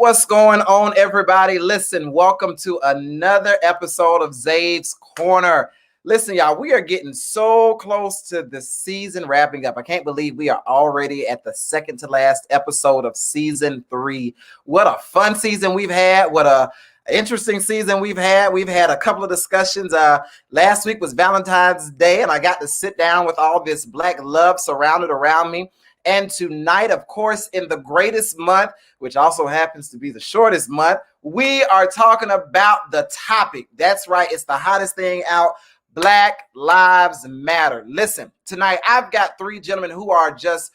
What's going on, everybody? Listen, welcome to another episode of Zave's Corner. Listen, y'all, we are getting so close to the season wrapping up. I can't believe we are already at the second to last episode of season 3. What a fun season we've had. What a interesting season we've had. We've had a couple of discussions. Last week was Valentine's Day, and I got to sit down with all this Black love surrounded around me. And tonight, of course, in the greatest month, which also happens to be the shortest month, we are talking about the topic. That's right. It's the hottest thing out. Black Lives Matter. Listen, tonight I've got 3 gentlemen who are just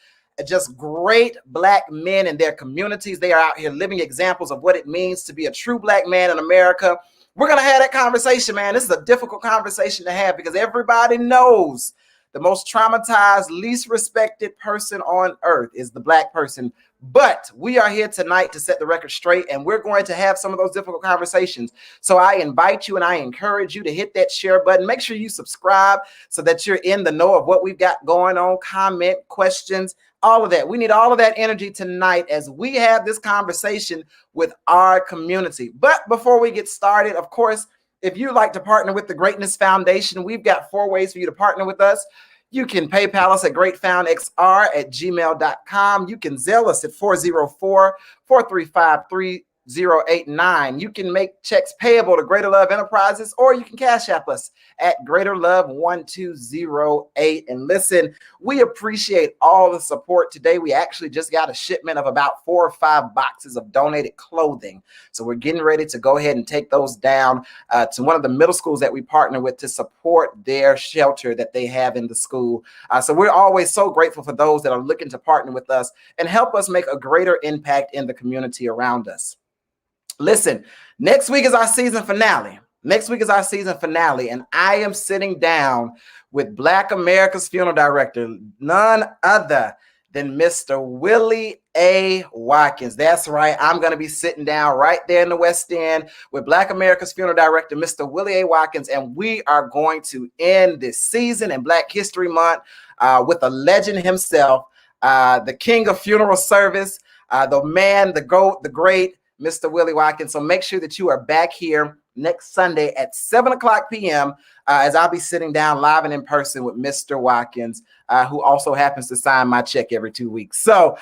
great Black men in their communities. They are out here living examples of what it means to be a true Black man in America. We're going to have that conversation, man. This is a difficult conversation to have because everybody knows the most traumatized, least respected person on earth is the Black person. But we are here tonight to set the record straight, and we're going to have some of those difficult conversations. So I invite you and I encourage you to hit that share button. Make sure you subscribe so that you're in the know of what we've got going on. Comment, questions, all of that. We need all of that energy tonight as we have this conversation with our community. But before we get started, of course, if you'd like to partner with the Greatness Foundation, we've got 4 ways for you to partner with us. You can PayPal us at greatfoundxr@gmail.com. You can Zelle us at 404-435-3089. You can make checks payable to Greater Love Enterprises, or you can Cash App us at Greater Love 1208. And listen, we appreciate all the support today. We actually just got a shipment of about 4 or 5 boxes of donated clothing. So we're getting ready to go ahead and take those down to one of the middle schools that we partner with to support their shelter that they have in the school. So we're always so grateful for those that are looking to partner with us and help us make a greater impact in the community around us. Listen, next week is our season finale. And I am sitting down with Black America's funeral director, none other than Mr. Willie A. Watkins. That's right. I'm going to be sitting down right there in the West End with Black America's funeral director, Mr. Willie A. Watkins, and we are going to end this season in Black History Month with a legend himself, the king of funeral service, the man, the GOAT, the great, Mr. Willie Watkins. So make sure that you are back here next Sunday at 7:00 p.m. As I'll be sitting down live and in person with Mr. Watkins, who also happens to sign my check every 2 weeks. So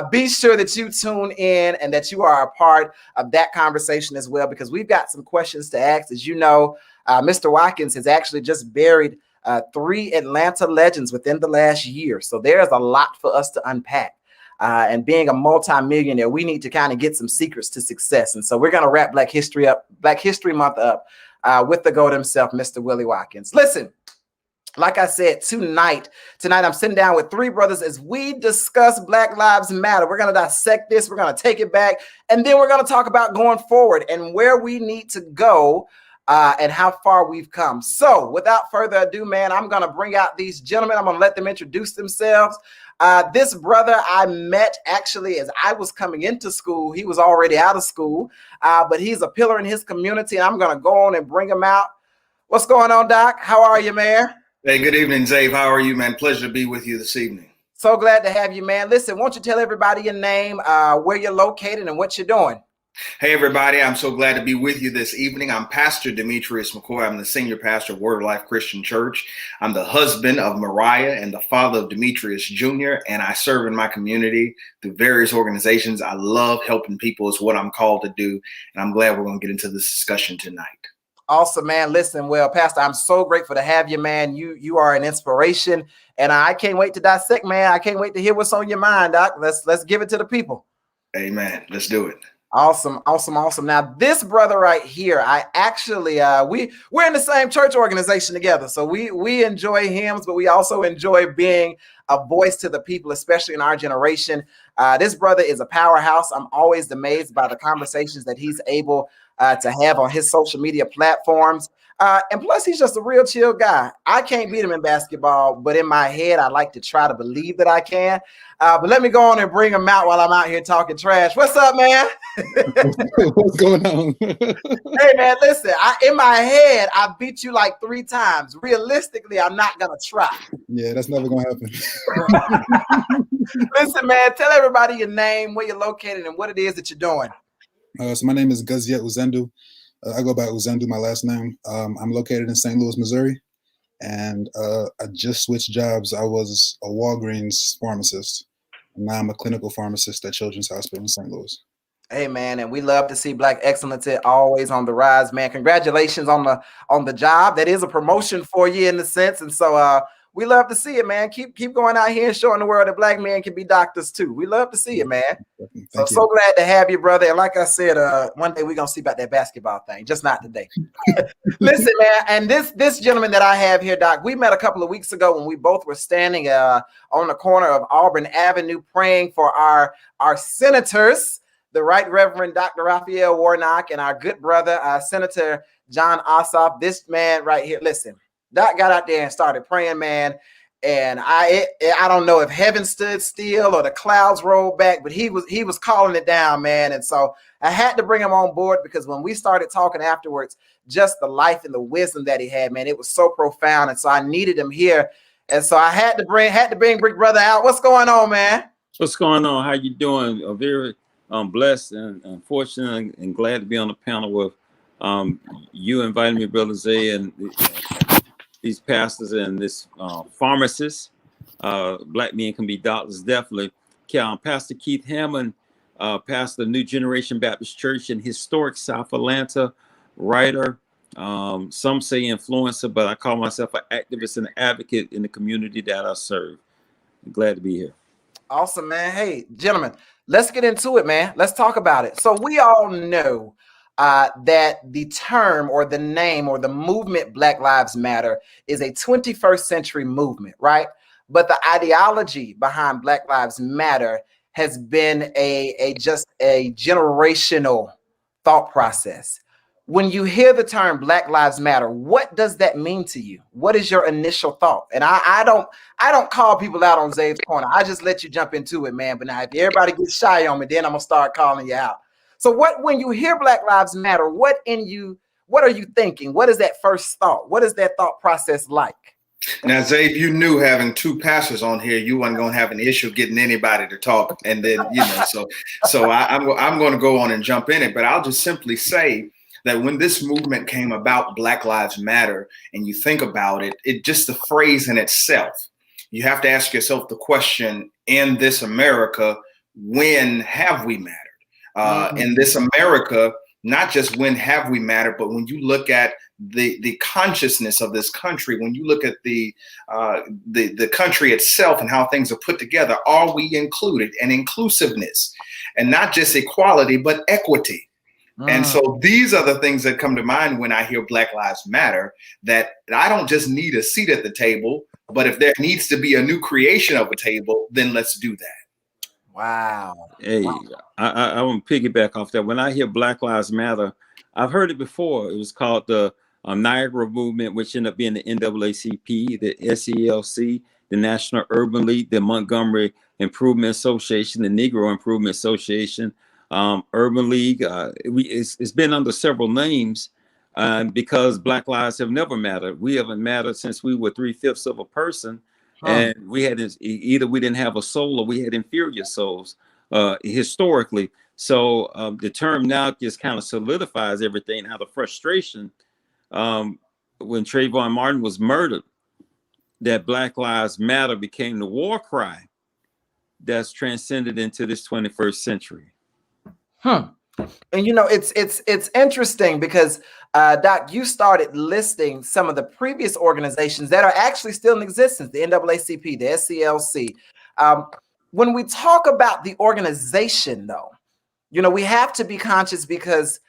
be sure that you tune in and that you are a part of that conversation as well, because we've got some questions to ask. As you know, Mr. Watkins has actually just buried 3 Atlanta legends within the last year. So there's a lot for us to unpack. And being a multi-millionaire, we need to kind of get some secrets to success. And so we're going to wrap Black History Month up with the GOAT himself, Mr. Willie Watkins. Listen, like I said, tonight I'm sitting down with 3 brothers as we discuss Black Lives Matter. We're going to dissect this. We're going to take it back. And then we're going to talk about going forward and where we need to go and how far we've come. So without further ado, man, I'm going to bring out these gentlemen. I'm going to let them introduce themselves. This brother I met actually as I was coming into school. He was already out of school, but he's a pillar in his community, and I'm going to go on and bring him out. What's going on, Doc? How are you, man? Hey, good evening, Zave. How are you, man? Pleasure to be with you this evening. So glad to have you, man. Listen, won't you tell everybody your name, where you're located, and what you're doing? Hey, everybody. I'm so glad to be with you this evening. I'm Pastor Demetrius McCoy. I'm the senior pastor of Word of Life Christian Church. I'm the husband of Mariah and the father of Demetrius Jr., and I serve in my community through various organizations. I love helping people is what I'm called to do, and I'm glad we're going to get into this discussion tonight. Awesome, man. Listen, well, Pastor, I'm so grateful to have you, man. You are an inspiration, and I can't wait to dissect, man. I can't wait to hear what's on your mind, Doc. Let's give it to the people. Amen. Let's do it. Awesome. Now, this brother right here, I actually, we're in the same church organization together. So we enjoy hymns, but we also enjoy being a voice to the people, especially in our generation. This brother is a powerhouse. I'm always amazed by the conversations that he's able to have on his social media platforms. And plus, he's just a real chill guy. I can't beat him in basketball, but in my head, I like to try to believe that I can. But let me go on and bring him out while I'm out here talking trash. What's up, man? What's going on? Hey, man, listen, in my head, I beat you like 3 times. Realistically, I'm not going to try. Yeah, that's never going to happen. Listen, man, tell everybody your name, where you're located, and what it is that you're doing. So my name is Gazia Uzendu. I go by Uzendu, my last name. I'm located in St. Louis, Missouri, and I just switched jobs. I was a Walgreens pharmacist, and now I'm a clinical pharmacist at Children's Hospital in St. Louis. Hey man, and we love to see Black excellence always on the rise, man. Congratulations on the job. That is a promotion for you in the sense, and so we love to see it, man. Keep going out here and showing the world that Black men can be doctors too. We love to see it, man. Thank you. So glad to have you, brother. And like I said, one day we're gonna see about that basketball thing, just not today. Listen, man, and this gentleman that I have here, Doc, we met a couple of weeks ago when we both were standing on the corner of Auburn Avenue praying for our senators, the Right Reverend Dr. Raphael Warnock and our good brother, Senator John Ossoff. This man right here, listen, Doc got out there and started praying, man. And I don't know if heaven stood still or the clouds rolled back, but he was calling it down, man. And so I had to bring him on board because when we started talking afterwards, just the life and the wisdom that he had, man, it was so profound. And so I needed him here. And so I had to bring Big Brother out. What's going on, man? What's going on? How you doing? Very blessed and fortunate and glad to be on the panel with you inviting me, Brother Zay, and these pastors and this pharmacist. Black men can be doctors, definitely. Pastor Keith Hammond, pastor of New Generation Baptist Church in historic South Atlanta, writer, some say influencer, but I call myself an activist and advocate in the community that I serve. I'm glad to be here. Awesome, man. Hey, gentlemen, let's get into it, man. Let's talk about it. So we all know that the term or the name or the movement Black Lives Matter is a 21st century movement, right? But the ideology behind Black Lives Matter has been just a generational thought process. When you hear the term Black Lives Matter, what does that mean to you? What is your initial thought? And I don't call people out on Zave's corner. I just let you jump into it, man. But now if everybody gets shy on me, then I'm gonna start calling you out. So when you hear Black Lives Matter, what are you thinking? What is that first thought? What is that thought process like? Now, Zave, you knew having two pastors on here, you weren't going to have an issue getting anybody to talk. And then, so I'm going to go on and jump in it. But I'll just simply say that when this movement came about, Black Lives Matter, and you think about it, just the phrase in itself, you have to ask yourself the question, in this America, when have we mattered? In this America, not just when have we mattered, but when you look at the consciousness of this country, when you look at the country itself and how things are put together, are we included? And inclusiveness, and not just equality, but equity. And so these are the things that come to mind when I hear Black Lives Matter, that I don't just need a seat at the table, but if there needs to be a new creation of a table, then let's do that. Wow. Hey, wow. I want to piggyback off that. When I hear Black Lives Matter, I've heard it before. It was called the Niagara Movement, which ended up being the NAACP, the SELC, the National Urban League, the Montgomery Improvement Association, the Negro Improvement Association, Urban League. It's been under several names because Black lives have never mattered. We haven't mattered since we were 3/5 of a person. And we had either we didn't have a soul or we had inferior souls historically. So the term now just kind of solidifies everything out of frustration. When Trayvon Martin was murdered, that Black Lives Matter became the war cry that's transcended into this 21st century. And it's interesting because Doc, you started listing some of the previous organizations that are actually still in existence, the NAACP, the SCLC. When we talk about the organization, though, we have to be conscious because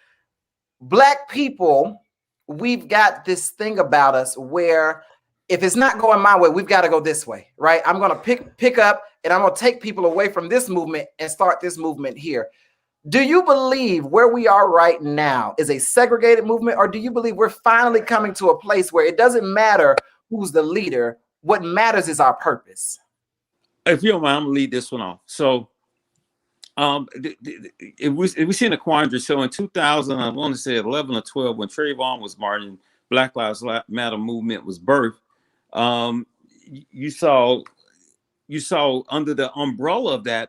Black people, we've got this thing about us where if it's not going my way, we've got to go this way, right? I'm going to pick up and I'm going to take people away from this movement and start this movement here. Do you believe where we are right now is a segregated movement, or do you believe we're finally coming to a place where it doesn't matter who's the leader? What matters is our purpose. If you don't mind, I'm gonna lead this one off. So, we seen a quandary. So in 2000, I want to say 11 or 12, when Trayvon was marching, Black Lives Matter movement was birthed. You saw under the umbrella of that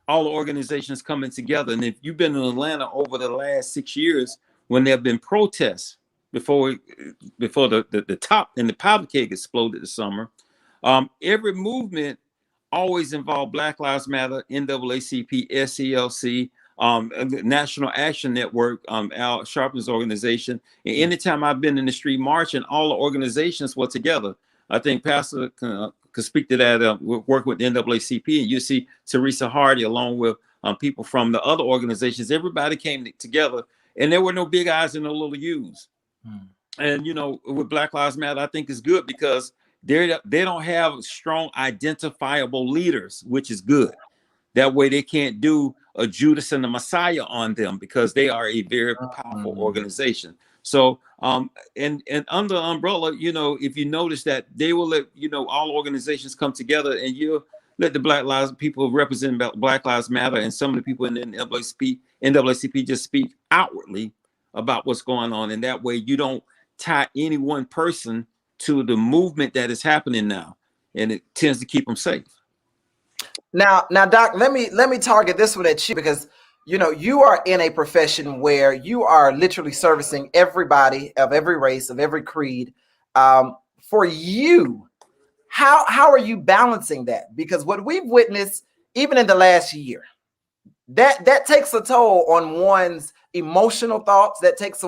all the organizations coming together. And if you've been in Atlanta over the last 6 years, when there have been protests before the top and the powder keg exploded this summer, every movement always involved Black Lives Matter, NAACP, SCLC, National Action Network, Al Sharpton's organization. And anytime I've been in the street marching, all the organizations were together. I think Pastor could speak to that, working with the NAACP, and you see Teresa Hardy along with people from the other organizations. Everybody came together, and there were no big eyes and no little U's. And, you know, with Black Lives Matter, I think it's good because they don't have strong identifiable leaders, which is good. That way they can't do a Judas and the Messiah on them because they are a very powerful organization. So, and under the umbrella, you know, if you notice that they will let, you know, all organizations come together and you let the Black Lives people represent Black Lives Matter and some of the people in the NAACP just speak outwardly about what's going on. And that way you don't tie any one person to the movement that is happening now. And it tends to keep them safe. Now, Doc, let me target this one at you because, you know, you are in a profession where you are literally servicing everybody of every race, of every creed. For you, how are you balancing that? Because what we've witnessed, even in the last year, that takes a toll on one's emotional thoughts. That takes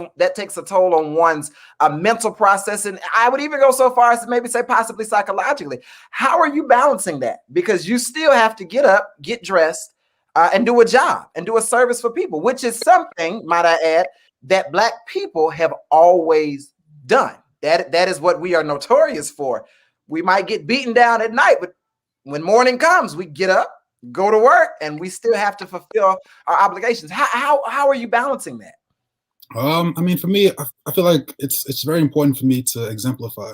a toll on one's mental process, and I would even go so far as to maybe say possibly psychologically. How are you balancing that? Because you still have to get up, get dressed, and do a job and do a service for people, which is something, might I add, that Black people have always done. That is what we are notorious for. We might get beaten down at night, but when morning comes, we get up, go to work, and we still have to fulfill our obligations. How are you balancing that? I mean, for me, I feel like it's very important for me to exemplify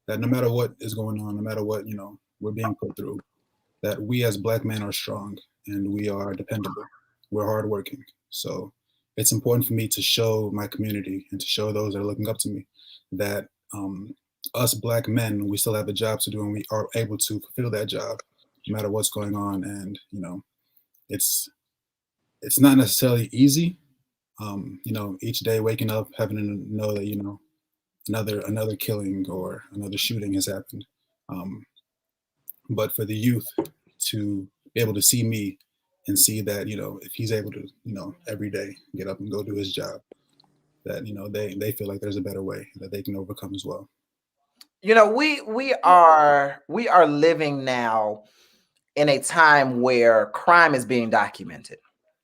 that no matter what is going on, no matter what, you know, we're being put through, that we as Black men are strong and we are dependable. We're hardworking. So it's important for me to show my community and to show those that are looking up to me that us Black men, we still have a job to do and we are able to fulfill that job no matter what's going on. And, you know, it's not necessarily easy. You know, each day waking up, having to know that, you know, another killing or another shooting has happened. But for the youth to be able to see me and see that, you know, if he's able to, you know, every day get up and go do his job, that, you know, they feel like there's a better way that they can overcome as well. You know, we are living now in a time where crime is being documented,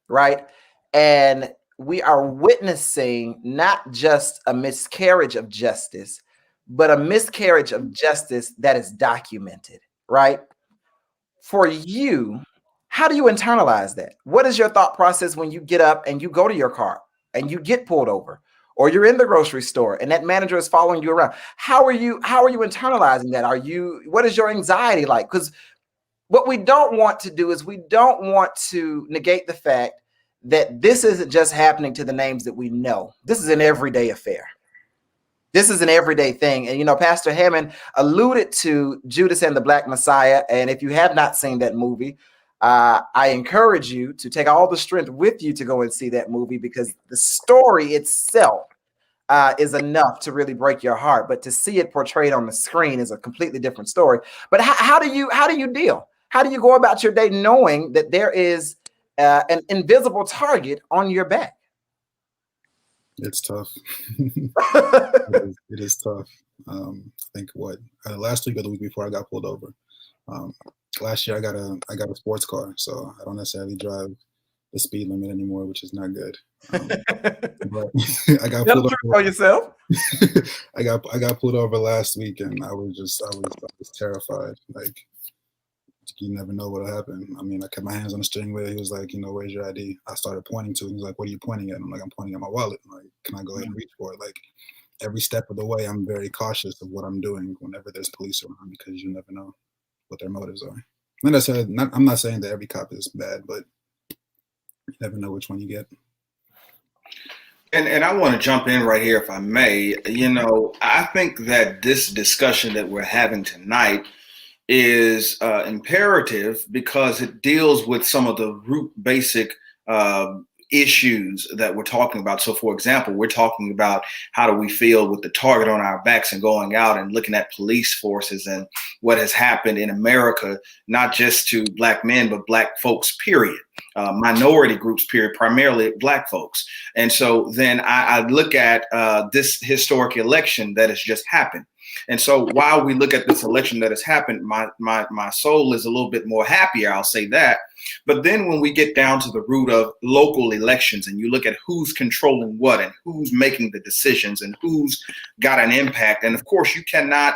right? And we are witnessing not just a miscarriage of justice, but a miscarriage of justice that is documented, right? For you, how do you internalize that? What is your thought process when you get up and you go to your car and you get pulled over, or you're in the grocery store and that manager is following you around? How are you internalizing that? What is your anxiety like? Because what we don't want to do is we don't want to negate the fact that this isn't just happening to the names that we know. This is an everyday affair. This is an everyday thing. And, you know, Pastor Hammond alluded to Judas and the Black Messiah. And if you have not seen that movie, I encourage you to take all the strength with you to go and see that movie, because the story itself is enough to really break your heart. But to see it portrayed on the screen is a completely different story. But how do you deal? How do you go about your day knowing that there is an invisible target on your back? It's tough. It is tough. I think last week or the week before I got pulled over. Last year I got a sports car, so I don't necessarily drive the speed limit anymore, which is not good. But I got pulled over for yourself. I got pulled over last week, and I was terrified. Like, you never know what'll happen. I mean, I kept my hands on the steering wheel. He was like, you know, where's your ID? I started pointing to it. He was like, what are you pointing at? I'm like, I'm pointing at my wallet. I'm like, can I go ahead and reach for it? Like, every step of the way, I'm very cautious of what I'm doing whenever there's police around, because you never know what their motives are. I'm not saying that every cop is bad, but you never know which one you get. And I want to jump in right here, if I may. You know, I think that this discussion that we're having tonight is imperative because it deals with some of the root basic issues that we're talking about. So, for example, we're talking about how do we feel with the target on our backs and going out and looking at police forces and what has happened in America, not just to Black men, but Black folks, period. Minority groups, period, primarily Black folks. And so then I look at this historic election that has just happened. And so while we look at this election that has happened, my soul is a little bit more happier, I'll say that. But then when we get down to the root of local elections and you look at who's controlling what and who's making the decisions and who's got an impact, and of course you cannot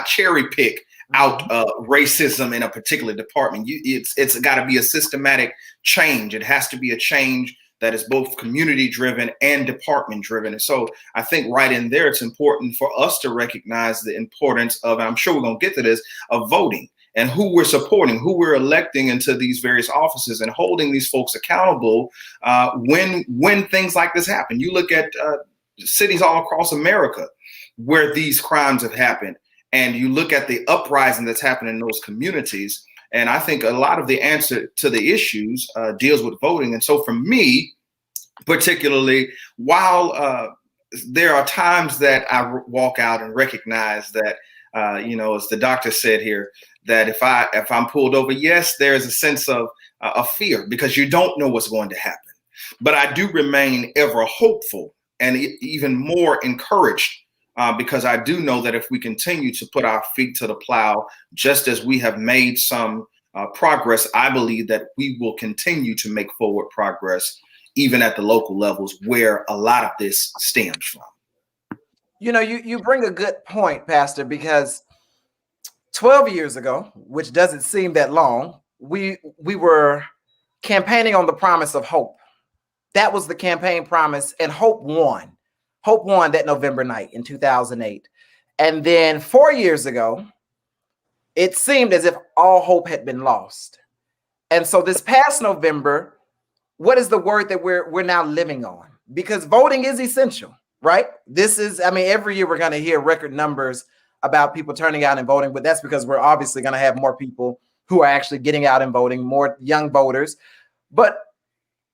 cherry pick out racism in a particular department. It's got to be a systematic change. It has to be a change that is both community driven and department driven. And so I think right in there, it's important for us to recognize the importance of, and I'm sure we're going to get to this, of voting and who we're supporting, who we're electing into these various offices and holding these folks accountable when things like this happen. You look at cities all across America where these crimes have happened, and you look at the uprising that's happening in those communities. And I think a lot of the answer to the issues deals with voting. And so for me, particularly, while there are times that I walk out and recognize that, as the doctor said here, that if I'm pulled over, yes, there is a sense of fear because you don't know what's going to happen. But I do remain ever hopeful and even more encouraged because I do know that if we continue to put our feet to the plow, just as we have made some progress, I believe that we will continue to make forward progress, even at the local levels where a lot of this stems from. You bring a good point, Pastor, because 12 years ago, which doesn't seem that long, we were campaigning on the promise of hope. That was the campaign promise, and hope won. Hope won that November night in 2008. And then 4 years ago, it seemed as if all hope had been lost. And so this past November, what is the word that we're now living on? Because voting is essential, right? Every year we're going to hear record numbers about people turning out and voting, but that's because we're obviously going to have more people who are actually getting out and voting, more young voters. But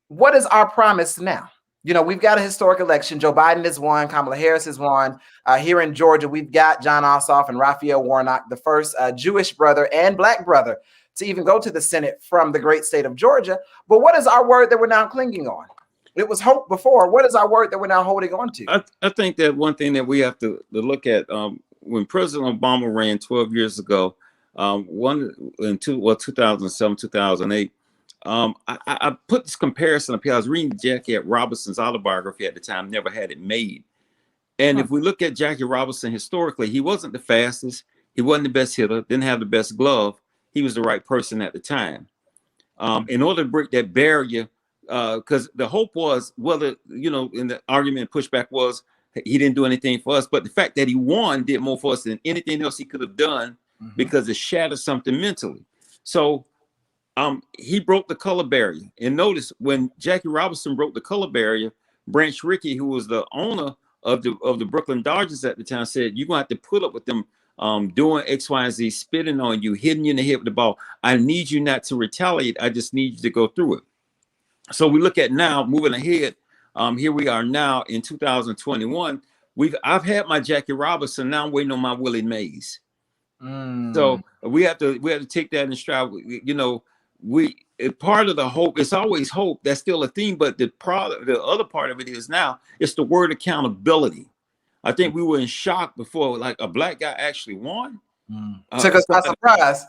what is our promise now? We've got a historic election. Joe Biden has won. Kamala Harris has won. Here in Georgia, we've got John Ossoff and Raphael Warnock, the first Jewish brother and Black brother to even go to the Senate from the great state of Georgia. But what is our word that we're now clinging on? It was hope before. What is our word that we're now holding on to? I think that one thing that we have to look at when President Obama ran 12 years ago, 2007, 2008, I put this comparison up here. I was reading Jackie Robinson's autobiography at the time, Never Had It Made. And if we look at Jackie Robinson historically, he wasn't the fastest. He wasn't the best hitter, didn't have the best glove. He was the right person at the time. In order to break that barrier, because the hope was, whether, in the argument pushback was, he didn't do anything for us. But the fact that he won did more for us than anything else he could have done because it shattered something mentally. So he broke the color barrier. And notice when Jackie Robinson broke the color barrier, Branch Rickey, who was the owner of the Brooklyn Dodgers at the time, said, you're going to have to put up with them doing X, Y, and Z, spitting on you, hitting you in the head with the ball. I need you not to retaliate. I just need you to go through it. So we look at now, moving ahead, here we are now in 2021. I've had my Jackie Robinson, now I'm waiting on my Willie Mays. So we have to take that in stride. Part of the hope, it's always hope, that's still a theme, but the other part of it is now it's the word accountability. I think we were in shock before, like a Black guy actually won. Took us by surprise.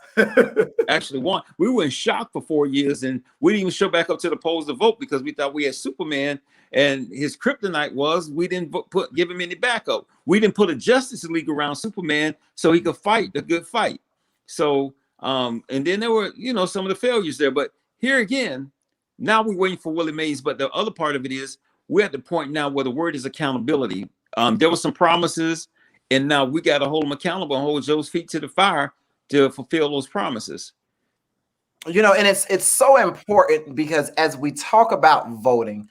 Actually won. We were in shock for 4 years, and we didn't even show back up to the polls to vote because we thought we had Superman, and his kryptonite was we didn't give him any backup. We didn't put a Justice League around Superman so he could fight the good fight. So, and then there were, some of the failures there. But here again, now we're waiting for Willie Mays. But the other part of it is we're at the point now where the word is accountability. There were some promises, and now we got to hold them accountable and hold Joe's feet to the fire to fulfill those promises. And it's so important because as we talk about voting,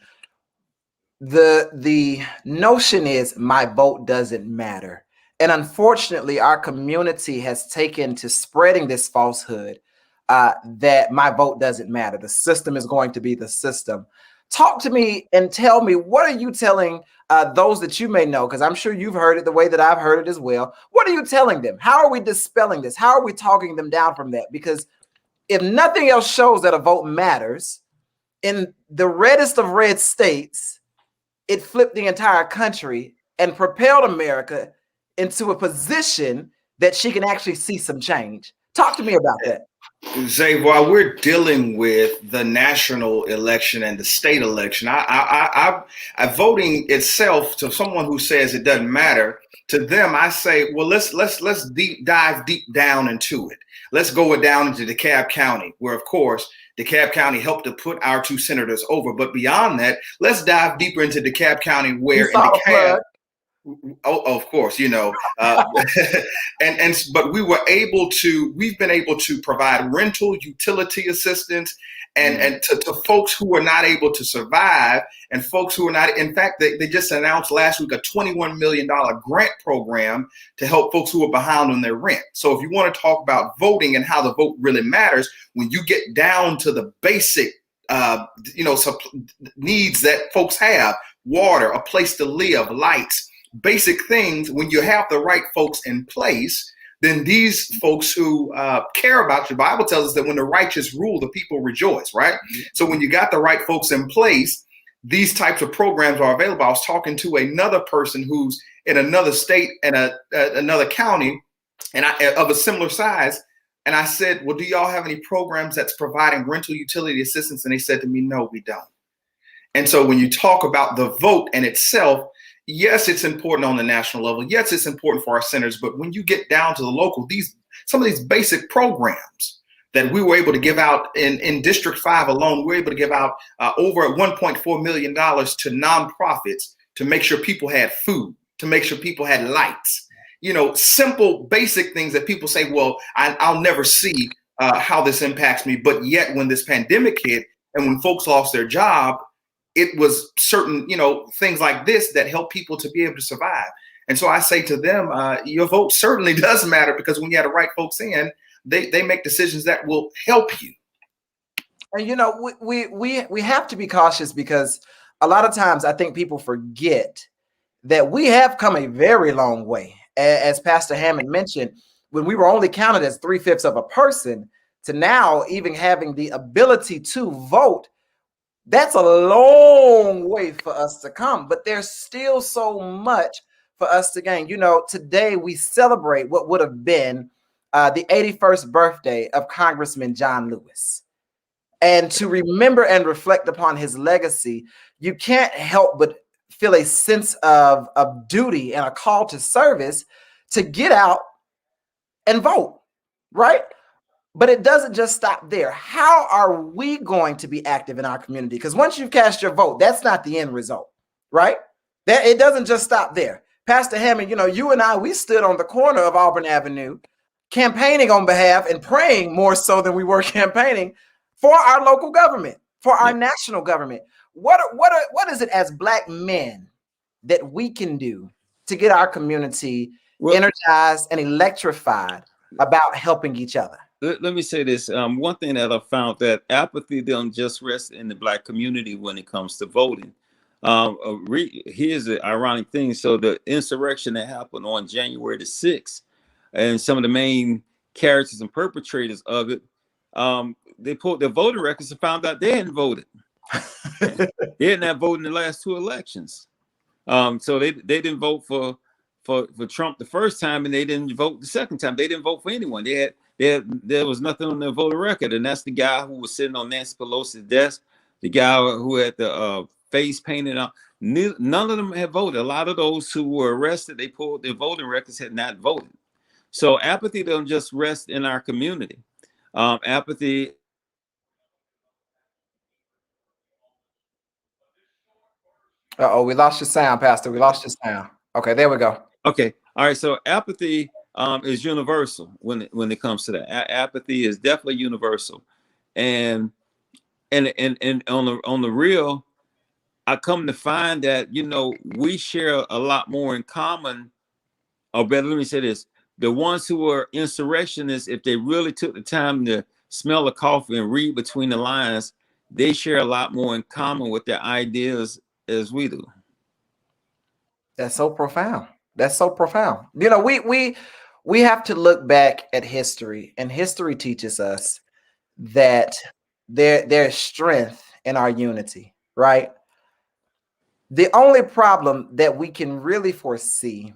the notion is my vote doesn't matter. And unfortunately, our community has taken to spreading this falsehood that my vote doesn't matter. The system is going to be the system. Talk to me and tell me, what are you telling those that you may know? Because I'm sure you've heard it the way that I've heard it as well. What are you telling them? How are we dispelling this? How are we talking them down from that? Because if nothing else shows that a vote matters, in the reddest of red states, it flipped the entire country and propelled America into a position that she can actually see some change. Talk to me about that. Zay, while we're dealing with the national election and the state election, I voting itself, to someone who says it doesn't matter, to them I say, well, let's dive deep down into it. Let's go down into DeKalb County, where of course DeKalb County helped to put our 2 senators over. But beyond that, let's dive deeper into DeKalb County, where in DeKalb. Oh, of course, but we've been able to provide rental utility assistance and to folks who are not able to survive, and folks who are not. In fact, they just announced last week a $21 million grant program to help folks who are behind on their rent. So if you want to talk about voting and how the vote really matters, when you get down to the basic needs that folks have: water, a place to live, lights, basic things. When you have the right folks in place, then these folks who care about you, the Bible tells us that when the righteous rule, the people rejoice, right? Mm-hmm. So when you got the right folks in place, these types of programs are available. I was talking to another person who's in another state and another county, and of a similar size. And I said, well, do y'all have any programs that's providing rental utility assistance? And they said to me, no, we don't. And so when you talk about the vote in itself, yes, it's important on the national level. Yes, it's important for our senators. But when you get down to the local, some of these basic programs that we were able to give out in District 5 alone, we were able to give out over $1.4 million to nonprofits to make sure people had food, to make sure people had lights. Simple, basic things that people say, well, I'll never see how this impacts me. But yet when this pandemic hit and when folks lost their job, it was certain, things like this that help people to be able to survive. And so I say to them, your vote certainly does matter, because when you have the right folks in, they make decisions that will help you. And we have to be cautious, because a lot of times I think people forget that we have come a very long way. As Pastor Hammond mentioned, when we were only counted as 3/5 of a person, to now even having the ability to vote. That's a long way for us to come, but there's still so much for us to gain. Today we celebrate what would have been the 81st birthday of Congressman John Lewis. And to remember and reflect upon his legacy, you can't help but feel a sense of duty and a call to service to get out and vote, right? But it doesn't just stop there. How are we going to be active in our community? Because once you've cast your vote, that's not the end result, right? That it doesn't just stop there. Pastor Hammond, you and I, we stood on the corner of Auburn Avenue campaigning on behalf and praying more so than we were campaigning for our local government, for our national government. What is it as Black men that we can do to get our community energized and electrified about helping each other? Let me say this. One thing that I found, that apathy don't just rest in the Black community when it comes to voting. Here's the ironic thing. So the insurrection that happened on January the 6th, and some of the main characters and perpetrators of it, they pulled their voting records and found out they hadn't voted. They had not voted in the last 2 elections. So they didn't vote for Trump the first time, and they didn't vote the second time. They didn't vote for anyone. There was nothing on their voter record, and that's the guy who was sitting on Nancy Pelosi's desk, the guy who had the face painted on. None of them had voted. A lot of those who were arrested, they pulled their voting records, had not voted. So apathy don't just rest in our community. Apathy. We lost your sound, Pastor. We lost your sound. Okay, there we go. Okay, all right. So apathy is universal when it comes to that. Apathy is definitely universal, and on the real, I come to find that we share a lot more in common or better, let me say this: the ones who are insurrectionists, if they really took the time to smell the coffee and read between the lines, they share a lot more in common with their ideas as we do. That's so profound. That's so profound. You know, we have to look back at history, and history teaches us that there's strength in our unity, right? The only problem that we can really foresee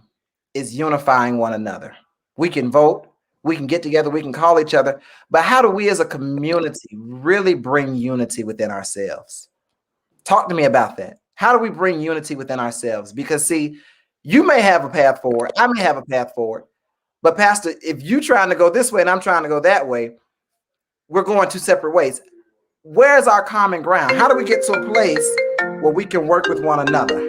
is unifying one another. We can vote, we can get together, we can call each other, but how do we as a community really bring unity within ourselves? Talk to me about that. How do we bring unity within ourselves? Because see, you may have a path forward, I may have a path forward, but Pastor, if you're trying to go this way and I'm trying to go that way, we're going two separate ways. Where's our common ground? How do we get to a place where we can work with one another?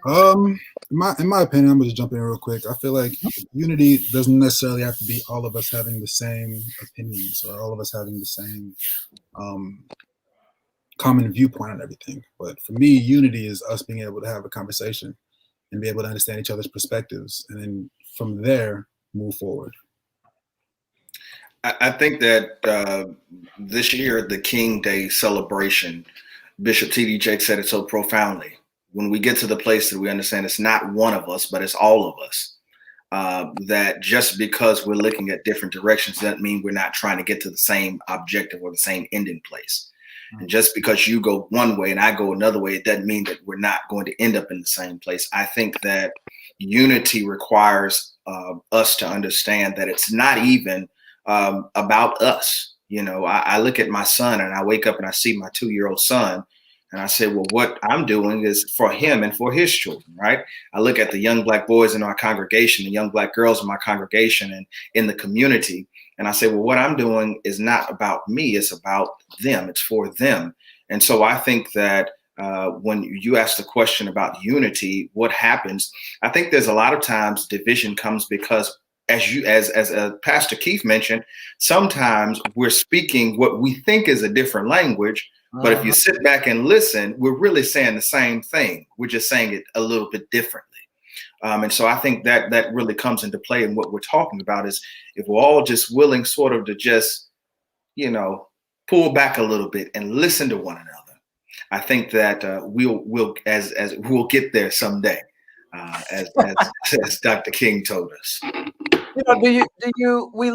In my opinion, I'm gonna just jump in real quick. I feel like unity doesn't necessarily have to be all of us having the same opinions or all of us having the same common viewpoint on everything. But for me, unity is us being able to have a conversation and be able to understand each other's perspectives, and then from there move forward. I think that this year, the King Day celebration, Bishop T.D. Jakes said it so profoundly. When we get to the place that we understand it's not one of us, but it's all of us, that just because we're looking at different directions doesn't mean we're not trying to get to the same objective or the same ending place. And just because you go one way and I go another way, it doesn't mean that we're not going to end up in the same place. I think that unity requires us to understand that it's not even about us. You know, I look at my son and I wake up and I see my 2-year-old son and I say, well, what I'm doing is for him and for his children, right? I look at the young Black boys in our congregation, the young Black girls in my congregation and in the community. And I say, well, what I'm doing is not about me. It's about them. It's for them. And so I think that when you ask the question about unity, what happens? I think there's a lot of times division comes because as Pastor Keith mentioned, sometimes we're speaking what we think is a different language, but if you sit back and listen, we're really saying the same thing. We're just saying it a little bit differently. And so I think that really comes into play. And what we're talking about is if we're all just willing sort of to just, you know, pull back a little bit and listen to one another, I think that we'll get there someday, as Dr. King told us. You know, we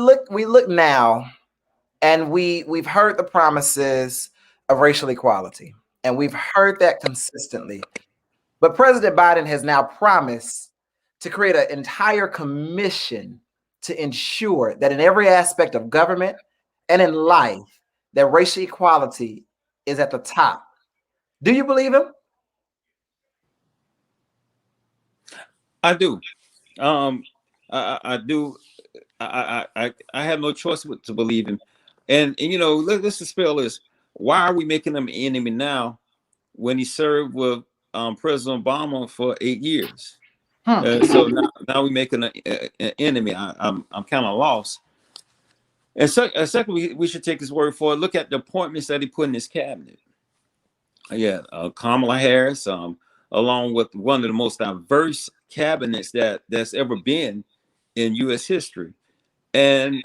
look now, and we've heard the promises of racial equality, and we've heard that consistently. But President Biden has now promised to create an entire commission to ensure that in every aspect of government and in life, that racial equality is at the top. Do you believe him? I do. I do. I have no choice but to believe him. And you know, let's dispel this. Why are we making him an enemy now when he served with President Obama for 8 years? So now we're making an enemy. I'm kind of lost. And secondly, we should take his word for it. Look at the appointments that he put in his cabinet. Kamala Harris, along with one of the most diverse cabinets that's ever been in U.S. history. And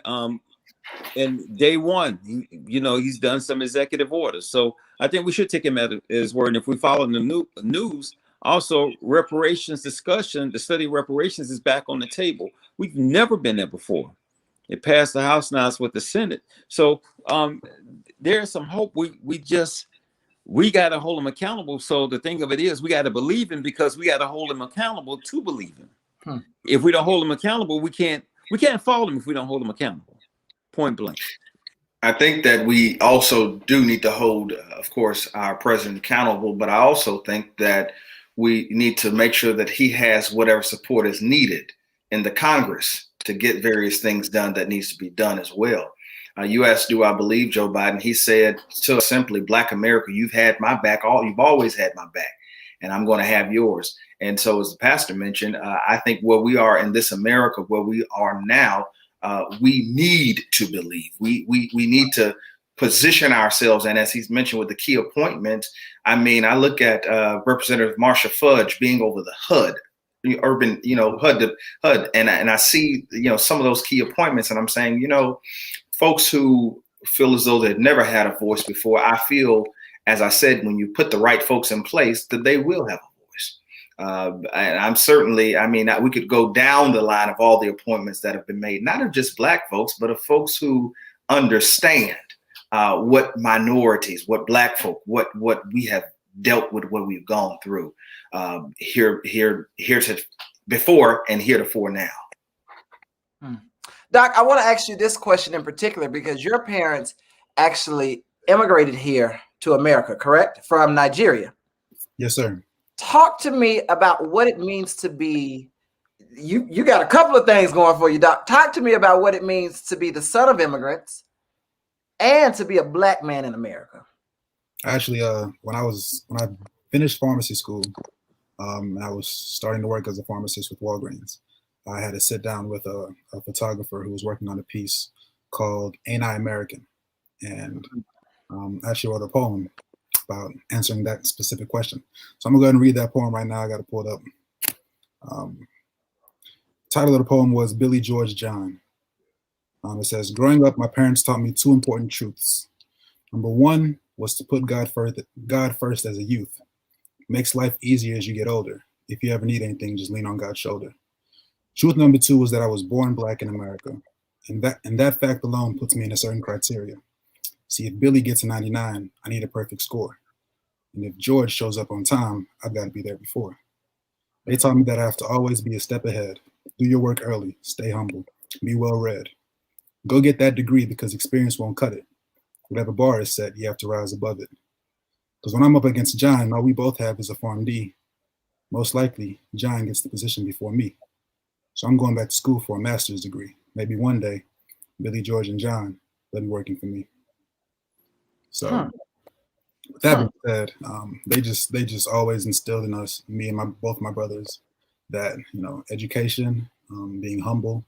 day one, he's done some executive orders. So I think we should take him at his word. And if we follow the news, also reparations discussion, the study of reparations is back on the table. We've never been there before. It passed the House, now it's with the Senate. So there's some hope. We got to hold him accountable. So the thing of it is, we got to believe him because we got to hold him accountable to believe him. If we don't hold him accountable, we can't follow him if we don't hold him accountable. Point blank. I think that we also do need to hold, of course, our president accountable, but I also think that we need to make sure that he has whatever support is needed in the Congress to get various things done that needs to be done as well. You asked, do I believe Joe Biden? He said so simply, Black America, you've had my back. You've always had my back, and I'm going to have yours. And so, as the pastor mentioned, I think where we are in this America, where we are now, we need to believe. We need to position ourselves. And as he's mentioned with the key appointments, I mean, I look at Representative Marsha Fudge being over the HUD, urban, HUD to HUD, and I see, some of those key appointments, and I'm saying, folks who feel as though they've never had a voice before, I feel, as I said, when you put the right folks in place, that they will have a voice. And I'm certainly, we could go down the line of all the appointments that have been made, not of just Black folks, but of folks who understand what minorities, what Black folk, what we have dealt with, what we've gone through here to before and heretofore now. Doc, I want to ask you this question in particular because your parents actually immigrated here to America, correct? From Nigeria. Yes, sir. Talk to me about what it means to be, you got a couple of things going for you, Doc. Talk to me about what it means to be the son of immigrants and to be a Black man in America. Actually, when I finished pharmacy school, and I was starting to work as a pharmacist with Walgreens, I had to sit down with a photographer who was working on a piece called Ain't I American? And I actually wrote a poem about answering that specific question. So I'm gonna go ahead and read that poem right now. I got to pull it up. Title of the poem was Billy George John. It says, growing up, my parents taught me two important truths. Number one was to put God first as a youth. Makes life easier as you get older. If you ever need anything, just lean on God's shoulder. Truth number two was that I was born Black in America. And that fact alone puts me in a certain criteria. See, if Billy gets a 99, I need a perfect score. And if George shows up on time, I've got to be there before. They taught me that I have to always be a step ahead. Do your work early, stay humble, be well read. Go get that degree because experience won't cut it. Whatever bar is set, you have to rise above it. Because when I'm up against John, all we both have is a Pharm D. Most likely, John gets the position before me. So I'm going back to school for a master's degree. Maybe one day, Billy, George, and John will be working for me. So with that being said, they just always instilled in us, me and both my brothers, that education, being humble,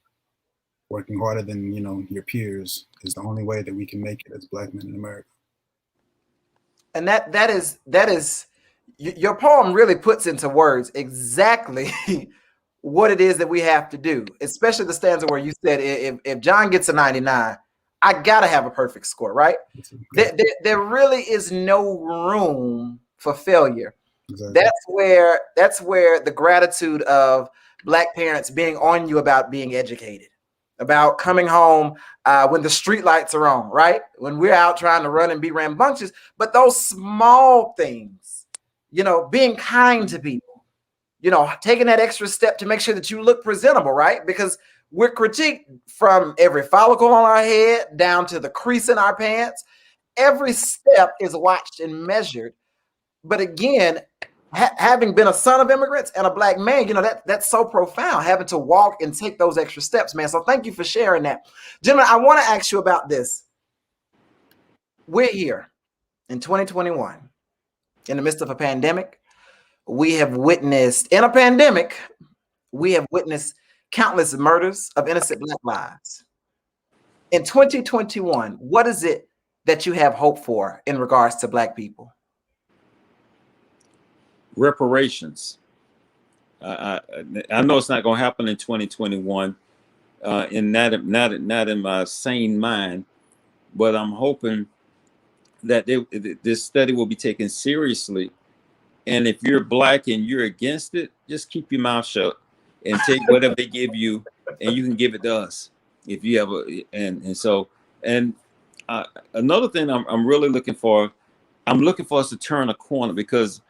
working harder than your peers is the only way that we can make it as Black men in America. And that is your poem really puts into words exactly what it is that we have to do, especially the stanza where you said if John gets a 99, I gotta have a perfect score, right? There really is no room for failure. Exactly. That's where the gratitude of Black parents being on you about being educated, about coming home when the street lights are on, right? When we're out trying to run and be rambunctious, but those small things, being kind to people, taking that extra step to make sure that you look presentable, right? Because we're critiqued from every follicle on our head down to the crease in our pants. Every step is watched and measured. But again, having been a son of immigrants and a Black man, that's so profound, having to walk and take those extra steps, man. So thank you for sharing that. Gentlemen, I want to ask you about this. We're here in 2021 in the midst of a pandemic. We have witnessed countless murders of innocent Black lives. In 2021, what is it that you have hope for in regards to Black people? Reparations. I know it's not going to happen in 2021, and not in my sane mind, but I'm hoping that this study will be taken seriously. And if you're Black and you're against it, just keep your mouth shut and take whatever they give you, and you can give it to us if you have another thing I'm really looking for. I'm looking for us to turn a corner, because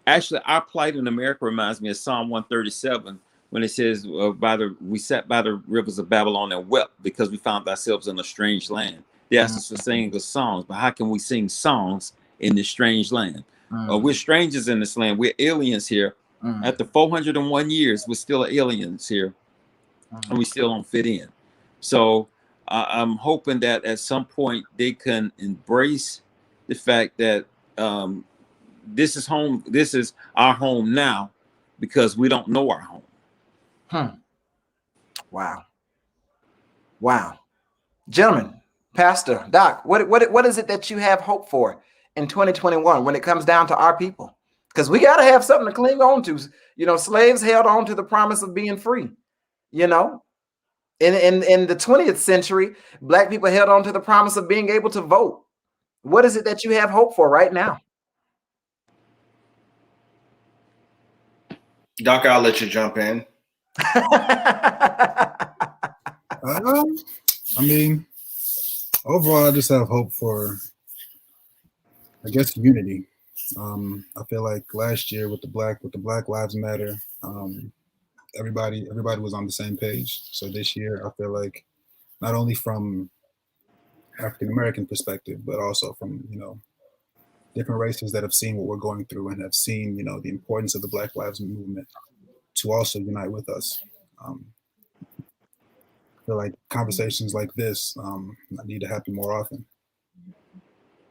actually our plight in America reminds me of Psalm 137 when it says, we sat by the rivers of Babylon and wept because we found ourselves in a strange land. They asked us to sing the songs, but how can we sing songs in this strange land? We're strangers in this land. We're aliens here. After 401 years, we're still aliens here, and we still don't fit in. So I'm hoping that at some point they can embrace the fact that this is home. This is our home now, because we don't know our home. Wow. Gentlemen, Pastor, Doc, what is it that you have hope for in 2021 when it comes down to our people? because we got to have something to cling on to. You know, slaves held on to the promise of being free. You know, in the 20th century, Black people held on to the promise of being able to vote. What is it that you have hope for right now? Doc, I'll let you jump in. I mean, overall, I just have hope for, I guess, unity. I feel like last year with the Black Lives Matter, everybody was on the same page. So this year, I feel like not only from African American perspective, but also from, you know, different races that have seen what we're going through and have seen, you know, the importance of the Black Lives Movement to also unite with us. I feel like conversations like this need to happen more often.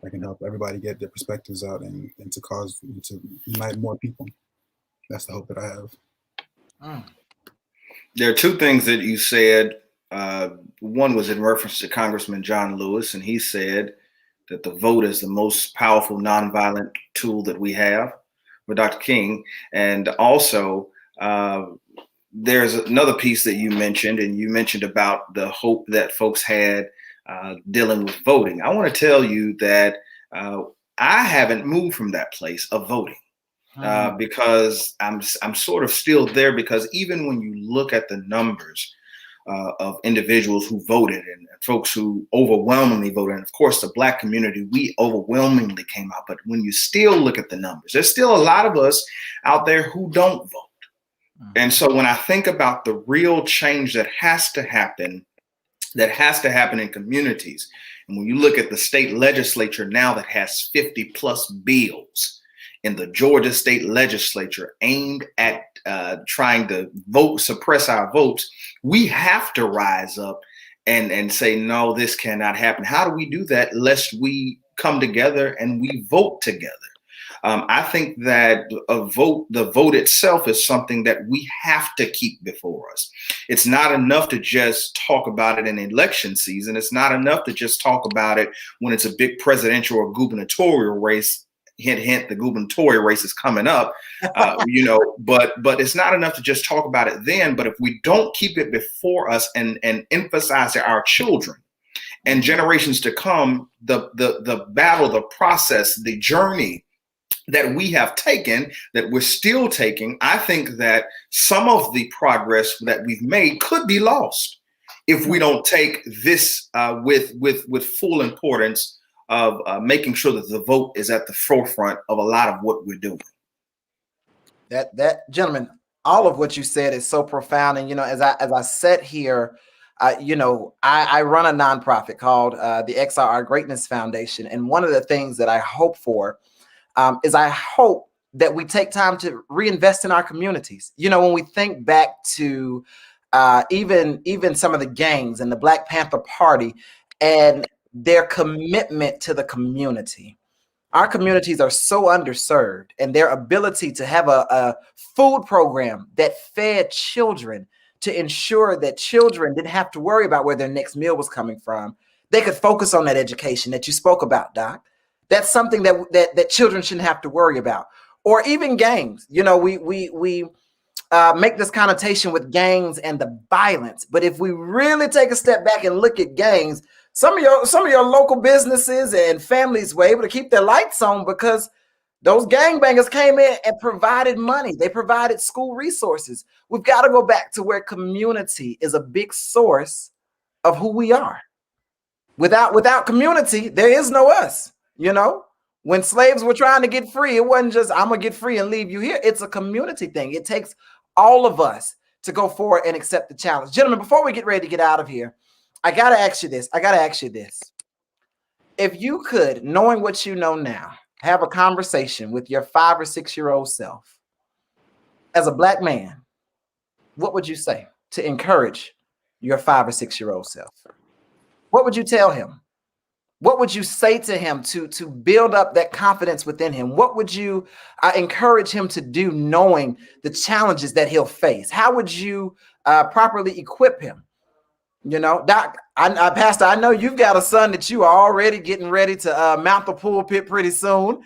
That can help everybody get their perspectives out and to unite more people. That's the hope that I have. There are two things that you said. One was in reference to Congressman John Lewis, and he said that the vote is the most powerful nonviolent tool that we have. With Dr. King, and also there's another piece that you mentioned, and you mentioned about the hope that folks had dealing with voting. I want to tell you that I haven't moved from that place of voting because I'm sort of still there, because even when you look at the numbers of individuals who voted and folks who overwhelmingly voted, and of course the Black community, we overwhelmingly came out, but when you still look at the numbers, there's still a lot of us out there who don't vote. And so when I think about the real change that has to happen in communities, and when you look at the state legislature now that has 50 plus bills in the Georgia state legislature aimed at trying to suppress our votes, we have to rise up and say, no, this cannot happen. How do we do that lest we come together and we vote together? I think that the vote itself is something that we have to keep before us. It's not enough to just talk about it in election season. It's not enough to just talk about it when it's a big presidential or gubernatorial race. Hint, hint, the gubernatorial race is coming up, you know, but it's not enough to just talk about it then. But if we don't keep it before us and emphasize to our children and generations to come, the battle, the process, the journey that we have taken, that we're still taking, I think that some of the progress that we've made could be lost if we don't take this with full importance of making sure that the vote is at the forefront of a lot of what we're doing. That gentleman, all of what you said is so profound. And, you know, as I sat here, you know, I run a nonprofit called the XRR Greatness Foundation. And one of the things that I hope for is I hope that we take time to reinvest in our communities. You know, when we think back to even some of the gangs and the Black Panther Party and their commitment to the community. Our communities are so underserved, and their ability to have a food program that fed children to ensure that children didn't have to worry about where their next meal was coming from. They could focus on that education that you spoke about, Doc. That's something that children shouldn't have to worry about. Or even gangs. You know, we make this connotation with gangs and the violence, but if we really take a step back and look at gangs, some of your local businesses and families were able to keep their lights on because those gangbangers came in and provided money. They provided school resources. We've got to go back to where community is a big source of who we are. Without community, there is no us. You know, when slaves were trying to get free, it wasn't just, I'm going to get free and leave you here. It's a community thing. It takes all of us to go forward and accept the challenge. Gentlemen, before we get ready to get out of here, I got to ask you this. If you could, knowing what you know now, have a conversation with your 5 or 6 year old self as a Black man, what would you say to encourage your 5 or 6 year old self? What would you tell him? What would you say to him to build up that confidence within him? What would you encourage him to do, knowing the challenges that he'll face? How would you properly equip him? You know, Doc, Pastor, I know you've got a son that you are already getting ready to mount the pulpit pretty soon.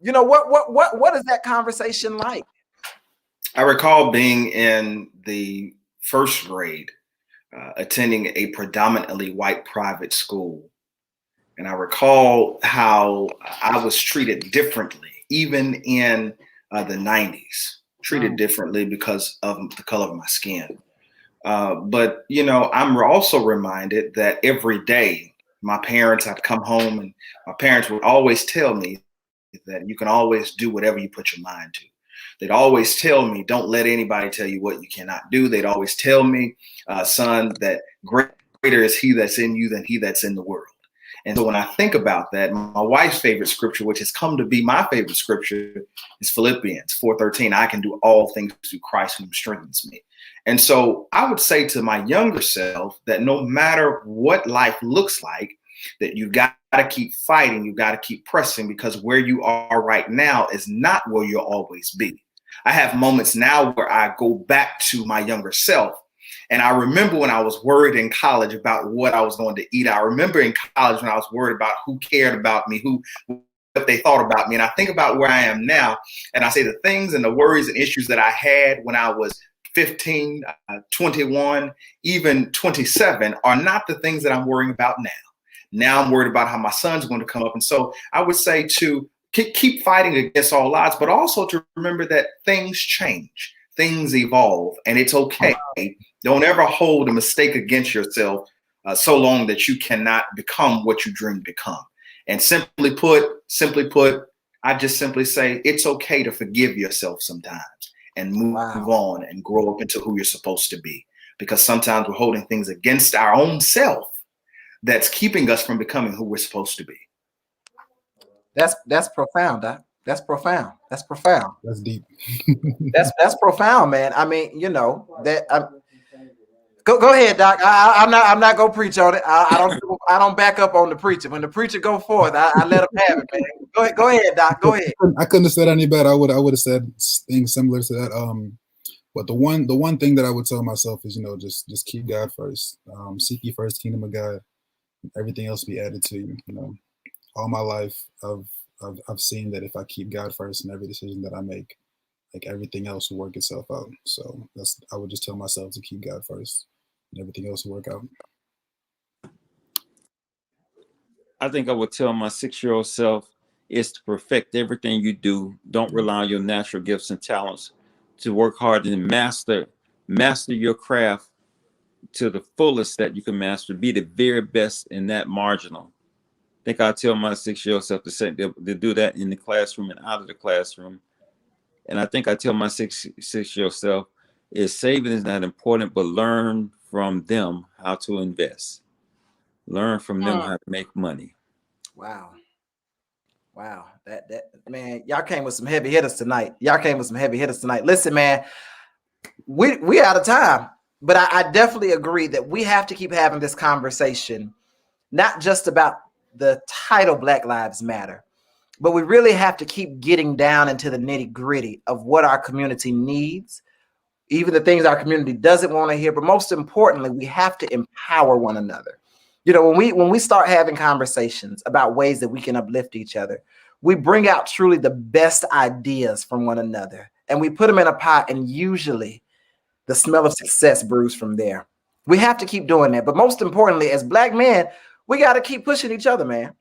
You know, what is that conversation like? I recall being in the first grade, attending a predominantly white private school. And I recall how I was treated differently, even in the 90s, treated differently because of the color of my skin. But, you know, I'm also reminded that every day my parents, I'd come home and my parents would always tell me that you can always do whatever you put your mind to. They'd always tell me, don't let anybody tell you what you cannot do. They'd always tell me, son, that greater is he that's in you than he that's in the world. And so when I think about that, my wife's favorite scripture, which has come to be my favorite scripture, is Philippians 4:13. I can do all things through Christ who strengthens me. And so I would say to my younger self that no matter what life looks like, that you got to keep fighting, you got to keep pressing, because where you are right now is not where you'll always be. I have moments now where I go back to my younger self. And I remember when I was worried in college about what I was going to eat. I remember in college when I was worried about who cared about me, what they thought about me. And I think about where I am now, and I say the things and the worries and issues that I had when I was 15, 21, even 27 are not the things that I'm worrying about now. Now I'm worried about how my son's going to come up. And so I would say to keep fighting against all odds, but also to remember that things change, things evolve, and it's okay. Don't ever hold a mistake against yourself so long that you cannot become what you dream to become. And simply put, I just simply say it's okay to forgive yourself sometimes and move on and grow up into who you're supposed to be. Because sometimes we're holding things against our own self that's keeping us from becoming who we're supposed to be. That's profound, Doc. That's profound. That's profound. That's deep. that's profound, man. I mean, you know that. Go ahead, Doc. I'm not gonna preach on it. I don't back up on the preacher. When the preacher go forth, I let him have it, man. Go ahead, Doc. Go ahead. I couldn't have said any better. I would have said things similar to that. But the one thing that I would tell myself is, you know, just keep God first. Seek ye first kingdom of God. Everything else be added to you. You know, all my life I've seen that if I keep God first in every decision that I make, like everything else will work itself out. So I would just tell myself to keep God first, and everything else will work out. I think I would tell my 6-year-old self is to perfect everything you do. Don't rely on your natural gifts and talents, to work hard and master your craft to the fullest that you can master. Be the very best in that marginal. I think I'll tell my 6-year-old self to do that in the classroom and out of the classroom. And I think I tell my 6-year-old self is saving is not important, but learn from them how to invest. Learn from them how to make money. Wow. That man, y'all came with some heavy hitters tonight. Listen, man, we out of time, but I definitely agree that we have to keep having this conversation, not just about the title Black Lives Matter, but we really have to keep getting down into the nitty-gritty of what our community needs, even the things our community doesn't want to hear. But most importantly, we have to empower one another. You know, when we start having conversations about ways that we can uplift each other, we bring out truly the best ideas from one another, and we put them in a pot, and usually the smell of success brews from there. We have to keep doing that. But most importantly, as Black men, we got to keep pushing each other, man.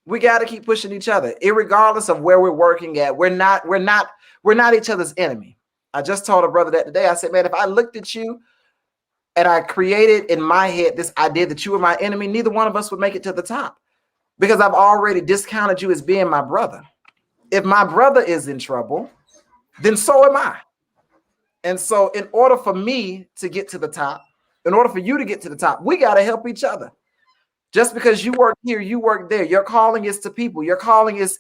We got to keep pushing each other, irregardless of where we're working at. We're not each other's enemy. I just told a brother that today. I said, man, if I looked at you and I created in my head this idea that you were my enemy, neither one of us would make it to the top, because I've already discounted you as being my brother. If my brother is in trouble, then so am I. And so in order for me to get to the top, in order for you to get to the top, we got to help each other. Just because you work here, you work there. Your calling is to people. Your calling is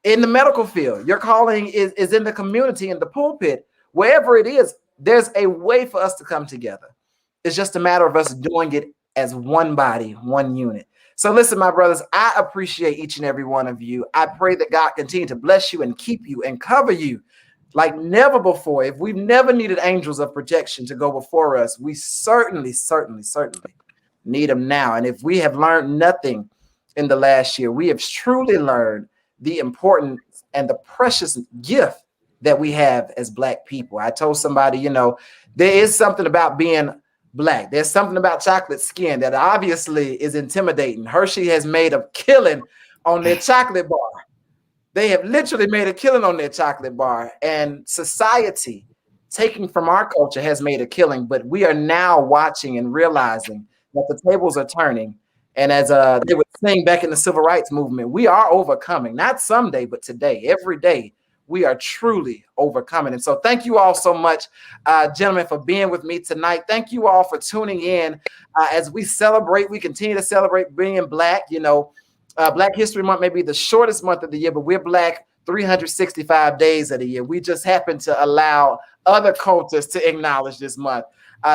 in the medical field. Your calling is in the community, in the pulpit. Wherever it is, there's a way for us to come together. It's just a matter of us doing it as one body, one unit. So listen, my brothers, I appreciate each and every one of you. I pray that God continue to bless you and keep you and cover you like never before. If we've never needed angels of protection to go before us, we certainly need them now. And if we have learned nothing in the last year, we have truly learned the importance and the precious gift that we have as Black people. I told somebody, you know, there is something about being Black. There's something about chocolate skin that obviously is intimidating. Hershey has made a killing on their chocolate bar. They have literally made a killing on their chocolate bar, and society taking from our culture has made a killing, but we are now watching and realizing that the tables are turning. And as they were saying back in the civil rights movement, we are overcoming, not someday, but today, every day, we are truly overcoming. And so thank you all so much, gentlemen, for being with me tonight. Thank you all for tuning in as we celebrate. We continue to celebrate being Black. You know, Black History Month may be the shortest month of the year, but we're Black 365 days of the year. We just happen to allow other cultures to acknowledge this month.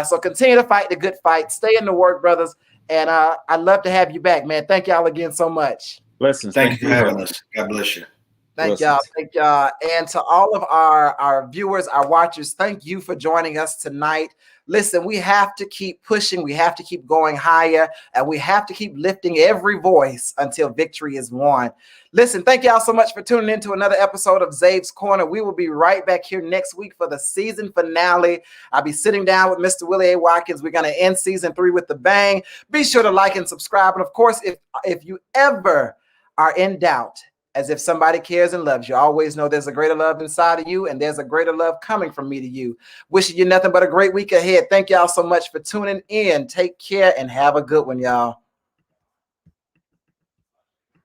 So continue to fight the good fight. Stay in the work, brothers. And I'd love to have you back, man. Thank y'all again so much. Blessings. Thank you for having us. God bless you. Thank y'all. Thank y'all. And to all of our viewers, our watchers, thank you for joining us tonight. Listen, we have to keep pushing. We have to keep going higher, and we have to keep lifting every voice until victory is won. Listen, thank y'all so much for tuning in to another episode of Zabe's Corner. We will be right back here next week for the season finale. I'll be sitting down with Mr. Willie A. Watkins. We're going to end season 3 with the bang. Be sure to like and subscribe. And of course, if you ever are in doubt, as if somebody cares and loves you, always know there's a greater love inside of you, and there's a greater love coming from me to you. Wishing you nothing but a great week ahead. Thank y'all so much for tuning in. Take care and have a good one, y'all.